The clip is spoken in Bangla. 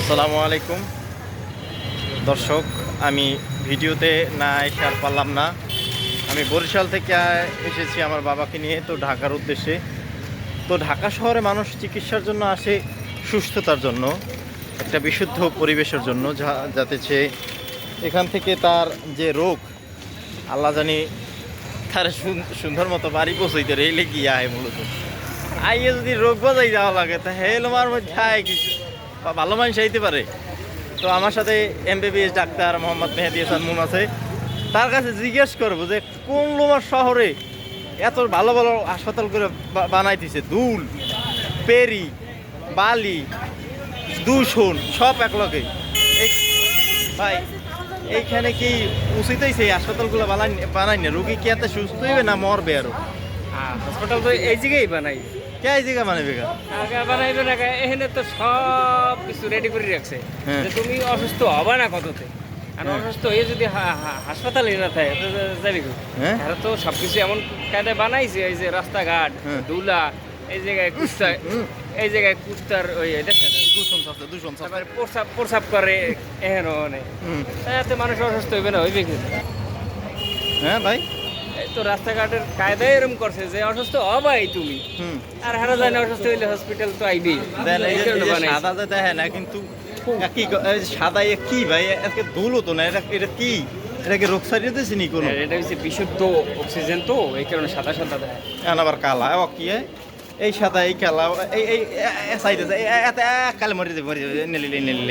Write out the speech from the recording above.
আসসালামু আলাইকুম দর্শক, আমি ভিডিওতে না এসে আর পারলাম না। আমি বরিশাল থেকে এসেছি আমার বাবাকে নিয়ে, তো ঢাকার উদ্দেশ্যে। তো ঢাকা শহরে মানুষ চিকিৎসার জন্য আসে সুস্থতার জন্য, একটা বিশুদ্ধ পরিবেশের জন্য, যাতে সে এখান থেকে তার যে রোগ আল্লাহ জানি তার সুন্দর মতো বাড়ি পৌঁছইতে রেলে গিয়ে আয়। মূলত আইয়ে যদি রোগ বাজাই যাওয়া লাগে তা হেলমার মধ্যে আয় কিছু বা ভালো মানুষ আইতে পারে। তো আমার সাথে MBBS doctor Mohammad Mehedi Hasan moon আছে। তার কাছে জিজ্ঞেস করবো যে কোন লোমার শহরে এত ভালো ভালো হাসপাতাল করে বানাইতেছে, দুল পেরি বালি দূষণ সব এক লগে। ভাই এইখানে কি উচিত হয়েছে এই হাসপাতালগুলো বানাই না? রুগী কি এত সুস্থ হইবে না মরবে আরো? হাসপাতাল তো এই জায়গায় বানাই, কে এই জায়গা বানাবে? আগে বানাইবে না, এখানে তো সব কিছু রেডি করে রাখছে হ্যাঁ। যে তুমি অসুস্থ হবে না কততে। আর অসুস্থ হয়ে যদি হাসপাতালে না থাকে তো যাবি কই? হ্যাঁ। আর তো সবকিছু এমন কায়দায় বানাইছে, এই যে রাস্তাঘাট হ্যাঁ। ধুলা, এই জায়গায় কুস্তা, এই জায়গায় কুস্তার ওই দেখেন দূষণ তারপরে প্রসাব করে এহেন অনেক, এতে মানুষ অসুস্থ হইবে না, হইবে কি? হ্যাঁ ভাই। এই তো রাস্তাঘাটের কায়দায় এরকম করছে যে অসুস্থ হবাই তুমি, আর হারা যায় না, অসুস্থ হইলে হসপিটাল তো আইবি। সাদা যে দেখে না কিন্তু সাদা কি ভাই, আজকে ধুলো তো না, এটা কি? এটাকে রোগ সারিয়ে দিয়েছি নি কোনো? এটা হচ্ছে বিশুদ্ধ অক্সিজেন, তো এই কারণে সাদা সাদা দেয়। এখন আবার কালা ও কি এই সাদা এই কালা এই এই সাইডে কালে মরে যাবে, নিলে